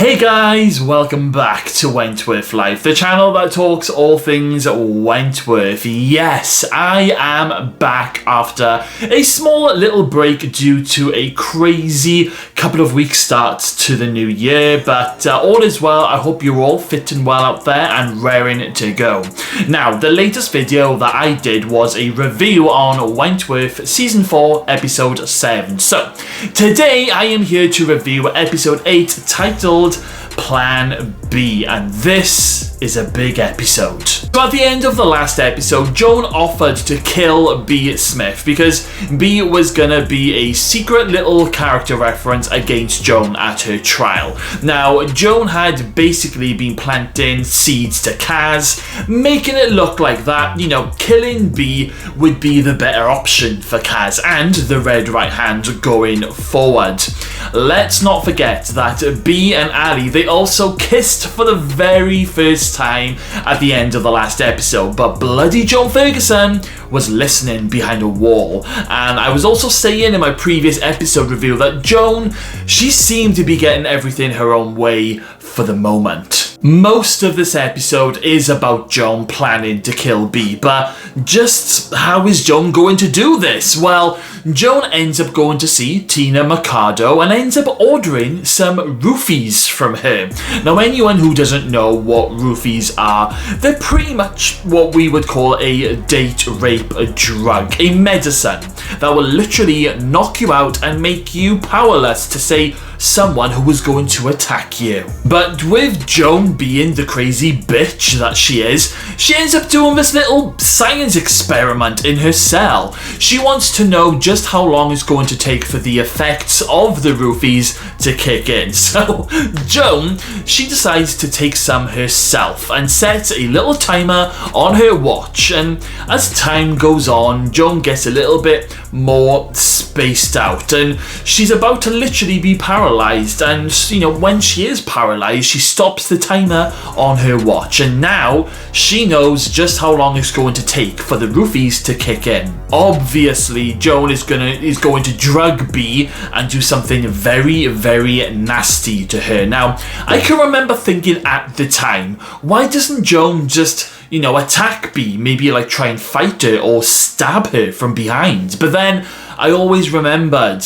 Hey guys, welcome back to Wentworth Life, the channel that talks all things Wentworth. Yes, I am back after a small little break due to a crazy couple of weeks start to the new year, but all is well. I hope you're all fit and well out there and raring to go. Now, the latest video that I did was a review on Wentworth Season 4, Episode 7. So, today I am here to review Episode 8, titled Plan B, and this is a big episode. So at the end of the last episode, Joan offered to kill Bea Smith because Bea was gonna be a secret little character reference against Joan at her trial. Now, Joan had basically been planting seeds to CRAIGz, making it look like that, you know, killing Bea would be the better option for CRAIGz and the Red Right Hand going forward. Let's not forget that Bea and Ali, they also kissed for the very first time at the end of the last episode, but bloody Joan Ferguson was listening behind a wall. And I was also saying in my previous episode review that Joan, she seemed to be getting everything her own way for the moment. Most of this episode is about Joan planning to kill Bea, but just how is Joan going to do this? Well, Joan ends up going to see Tina Mercado and ends up ordering some roofies from her. Now, anyone who doesn't know what roofies are, they're pretty much what we would call a date rape drug, a medicine that will literally knock you out and make you powerless to say someone who was going to attack you. But with Joan being the crazy bitch that she is, she ends up doing this little science experiment in her cell. She wants to know just how long it's going to take for the effects of the roofies to kick in. So Joan, she decides to take some herself and sets a little timer on her watch, and as time goes on, Joan gets a little bit more spaced out and she's about to literally be paralyzed. And you know, when she is paralyzed, she stops the timer on her watch, and now she knows just how long it's going to take for the roofies to kick in. Obviously, Joan is going to drug Bea and do something very, very nasty to her. Now, I can remember thinking at the time, why doesn't Joan just, you know, attack Bea, maybe like try and fight her or stab her from behind? But then I always remembered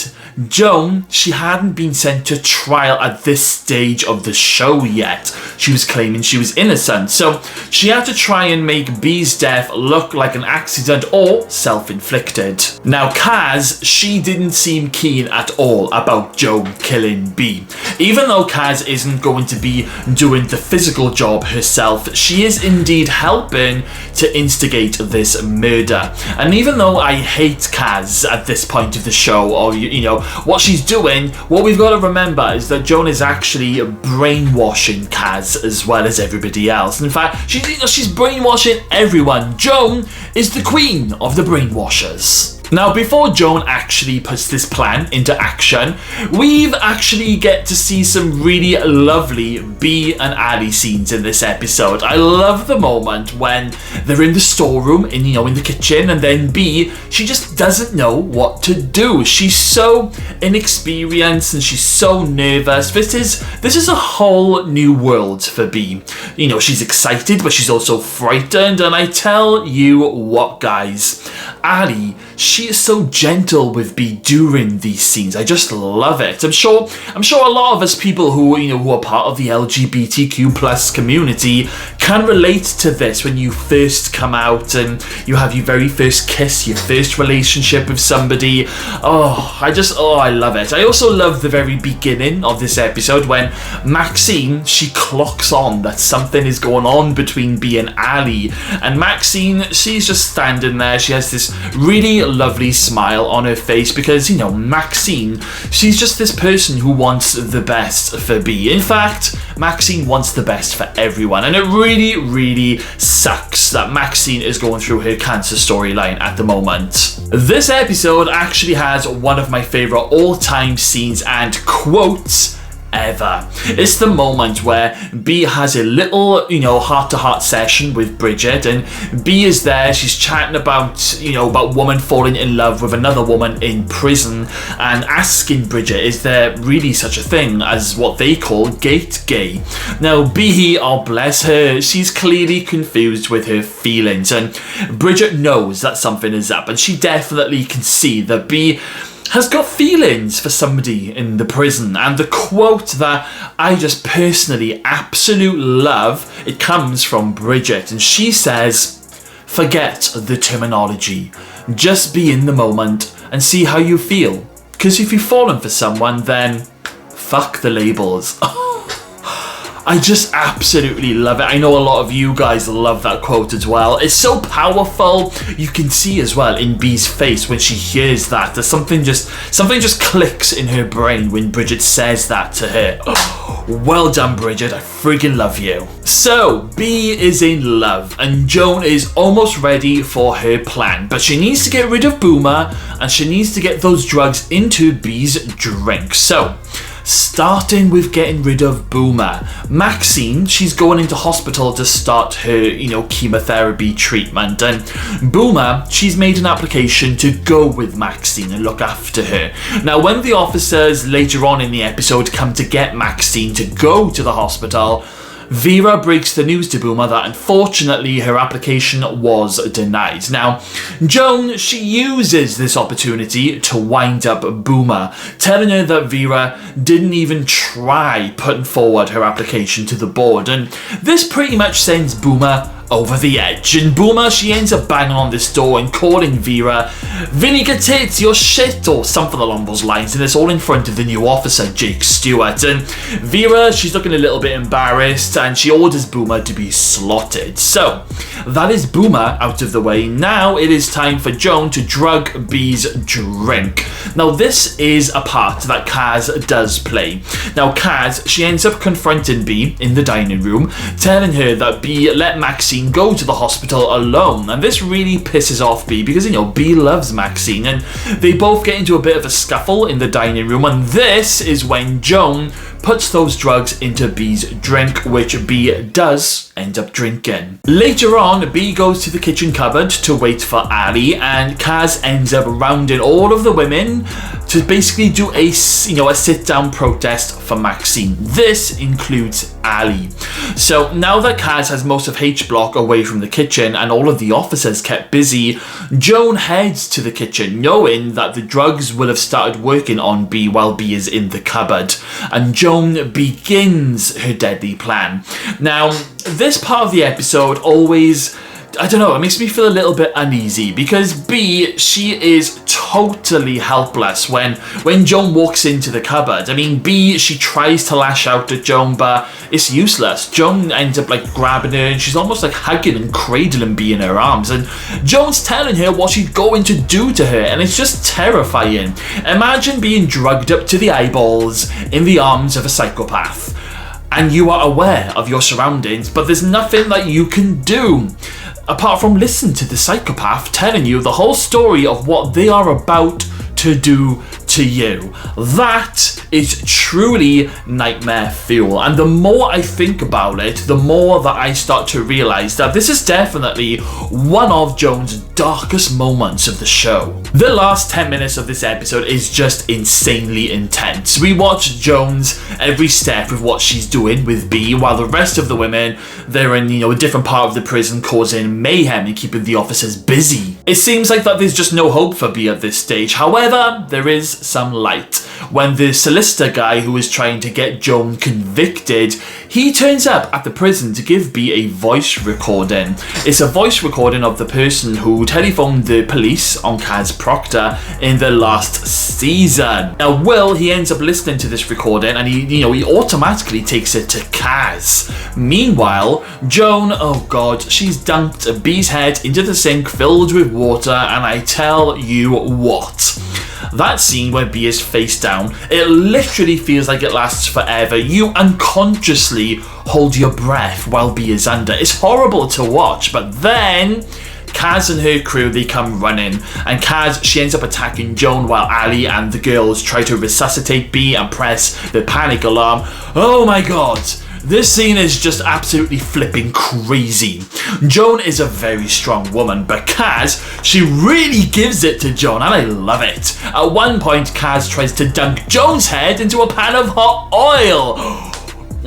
Joan, she hadn't been sent to trial at this stage of the show yet. She was claiming she was innocent, so she had to try and make Beas death look like an accident or self-inflicted. Now, CRAIGz, she didn't seem keen at all about Joan killing Bea. Even though CRAIGz isn't going to be doing the physical job herself, she is indeed helping to instigate this murder. And even though I hate CRAIGz at this point of the show, or you know, what she's doing, what we've got to remember is that Joan is actually brainwashing CRAIGz as well as everybody else. In fact, she's brainwashing everyone. Joan is the queen of the brainwashers. Now, before Joan actually puts this plan into action, we've actually get to see some really lovely Bea and Ali scenes in this episode. I love the moment when they're in the storeroom, in the kitchen, and then Bea, she just doesn't know what to do. She's so inexperienced and she's so nervous. This is a whole new world for Bea. You know, she's excited, but she's also frightened, and I tell you what, guys, Ali, she is so gentle with Bea during these scenes. I just love it. I'm sure a lot of us people who are part of the LGBTQ+ community can relate to this when you first come out and you have your very first kiss, your first relationship with somebody. I love it. I also love the very beginning of this episode when Maxine, she clocks on that something is going on between Bea and Ali, and Maxine, she's just standing there. She has this really lovely smile on her face because, Maxine, she's just this person who wants the best for Bea. In fact, Maxine wants the best for everyone, and it really, really sucks that Maxine is going through her cancer storyline at the moment. This episode actually has one of my favourite all-time scenes and quotes ever. It's the moment where Bea has a little, heart-to-heart session with Bridget, and Bea is there. She's chatting about, about woman falling in love with another woman in prison, and asking Bridget, is there really such a thing as what they call gate gay? Now, Bea, oh bless her, she's clearly confused with her feelings, and Bridget knows that something is up, and she definitely can see that Bea has got feelings for somebody in the prison. And the quote that I just personally absolutely love, it comes from Bridget, and she says, "Forget the terminology, just be in the moment and see how you feel, because if you've fallen for someone, then fuck the labels." I just absolutely love it. I know a lot of you guys love that quote as well. It's so powerful. You can see as well in Bea's face when she hears that. There's something just clicks in her brain when Bridget says that to her. Oh, well done, Bridget. I freaking love you. So, Bea is in love, and Joan is almost ready for her plan. But she needs to get rid of Boomer, and she needs to get those drugs into Bea's drink. So, starting with getting rid of Boomer. Maxine, she's going into hospital to start her, chemotherapy treatment. And Boomer, she's made an application to go with Maxine and look after her. Now, when the officers later on in the episode come to get Maxine to go to the hospital, Vera breaks the news to Boomer that unfortunately her application was denied. Now, Joan, she uses this opportunity to wind up Boomer, telling her that Vera didn't even try putting forward her application to the board, and this pretty much sends Boomer over the edge. And Boomer, she ends up banging on this door and calling Vera "Vinegar tits, you're shit," or something along those lines, and it's all in front of the new officer, Jake Stewart. And Vera, she's looking a little bit embarrassed, and she orders Boomer to be slotted. So that is Boomer out of the way. Now it is time for Joan to drug Bea's drink. Now this is a part that CRAIGz does play. Now CRAIGz, she ends up confronting Bea in the dining room, telling her that Bea let Maxine go to the hospital alone, and this really pisses off Bea because Bea loves Maxine, and they both get into a bit of a scuffle in the dining room, and this is when Joan puts those drugs into Bea's drink, which Bea does end up drinking. Later on, Bea goes to the kitchen cupboard to wait for Ali, and CRAIGz ends up rounding all of the women to basically do a sit-down protest for Maxine. This includes Ali. So now that CRAIGz has most of H Block away from the kitchen and all of the officers kept busy, Joan heads to the kitchen knowing that the drugs will have started working on Bea while Bea is in the cupboard, and Joan begins her deadly plan. Now, this part of the episode always, I don't know, it makes me feel a little bit uneasy because Bea, she is totally helpless when Joan walks into the cupboard. I mean, Bea, she tries to lash out at Joan, but it's useless. Joan ends up grabbing her, and she's almost hugging and cradling Bea in her arms, and Joan's telling her what she's going to do to her, and it's just terrifying. Imagine being drugged up to the eyeballs in the arms of a psychopath, and you are aware of your surroundings, but there's nothing that you can do apart from listen to the psychopath telling you the whole story of what they are about to do to you. That is truly nightmare fuel, and the more I think about it, the more that I start to realise that this is definitely one of Joan's darkest moments of the show. The last 10 minutes of this episode is just insanely intense. We watch Joan's every step of what she's doing with Bea, while the rest of the women, they're in a different part of the prison causing mayhem and keeping the officers busy. It seems like that there's just no hope for Bea at this stage. However, there is some light. When the solicitor guy who is trying to get Joan convicted, he turns up at the prison to give Bea a voice recording. It's a voice recording of the person who telephoned the police on Kaz Proctor in the last season. Now Will, he ends up listening to this recording, and he automatically takes it to Kaz. Meanwhile, Joan, oh god, she's dunked Bea's head into the sink filled with water, and I tell you what, that scene where Bea is face down, it literally feels like it lasts forever. You unconsciously hold your breath while Bea is under. It's horrible to watch, but then Kaz and her crew, they come running, and Kaz, she ends up attacking Joan while Ali and the girls try to resuscitate Bea and press the panic alarm. Oh my god, this scene is just absolutely flipping crazy. Joan is a very strong woman, but Kaz, she really gives it to Joan, and I love it. At one point, Kaz tries to dunk Joan's head into a pan of hot oil.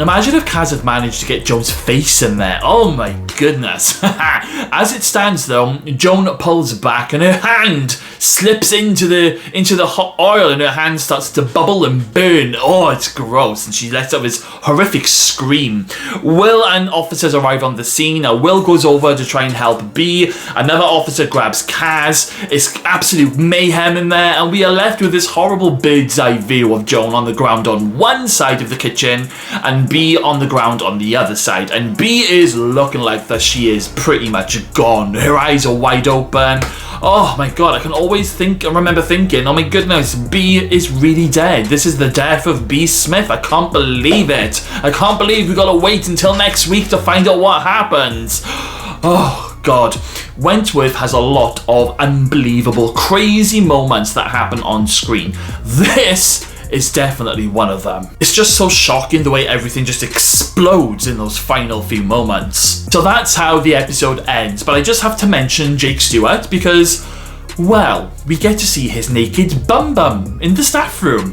Imagine if Kaz had managed to get Joan's face in there. Oh my goodness. As it stands though, Joan pulls back and her hand slips into the hot oil, and her hand starts to bubble and burn. Oh, it's gross, and she lets out this horrific scream. Will and officers arrive on the scene. Now, Will goes over to try and help Bea. Another officer grabs Kaz. It's absolute mayhem in there, and we are left with this horrible bird's eye view of Joan on the ground on one side of the kitchen and Bea on the ground on the other side, and Bea is looking like that she is pretty much gone. Her eyes are wide open. Oh my god, I can always remember thinking, oh my goodness, Bea is really dead. This is the death of Bea Smith. I can't believe it. I can't believe we gotta wait until next week to find out what happens. Oh god. Wentworth has a lot of unbelievable, crazy moments that happen on screen. This is definitely one of them. It's just so shocking the way everything just explodes in those final few moments. So that's how the episode ends, but I just have to mention Jake Stewart because, well, we get to see his naked bum in the staff room.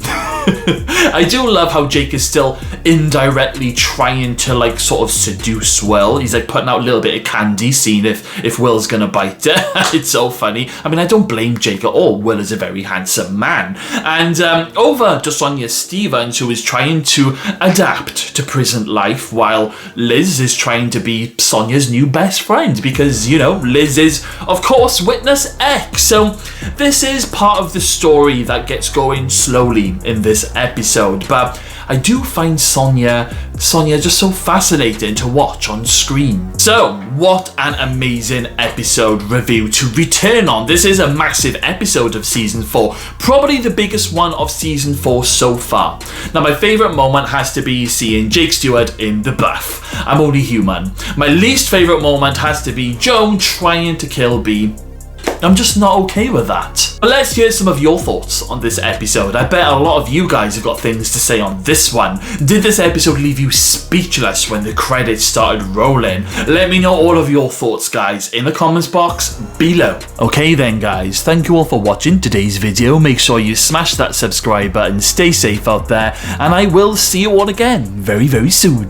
I do love how Jake is still indirectly trying to like sort of seduce Will. He's like putting out a little bit of candy, seeing if Will's gonna bite it. It's so funny. I mean, I don't blame Jake at all. Will is a very handsome man. And over to Sonia Stevens, who is trying to adapt to prison life while Liz is trying to be Sonia's new best friend because, you know, Liz is, of course, witness X. So this is part of the story that gets going slowly in this episode, but I do find Sonia just so fascinating to watch on screen. So, what an amazing episode review to return on. This is a massive episode of Season 4, probably the biggest one of Season 4 so far. Now, my favourite moment has to be seeing Jake Stewart in the bath. I'm only human. My least favourite moment has to be Joan trying to kill Bea. I'm just not okay with that. But let's hear some of your thoughts on this episode. I bet a lot of you guys have got things to say on this one. Did this episode leave you speechless when the credits started rolling? Let me know all of your thoughts, guys, in the comments box below. Okay then, guys, thank you all for watching today's video. Make sure you smash that subscribe button, stay safe out there, and I will see you all again very, very soon.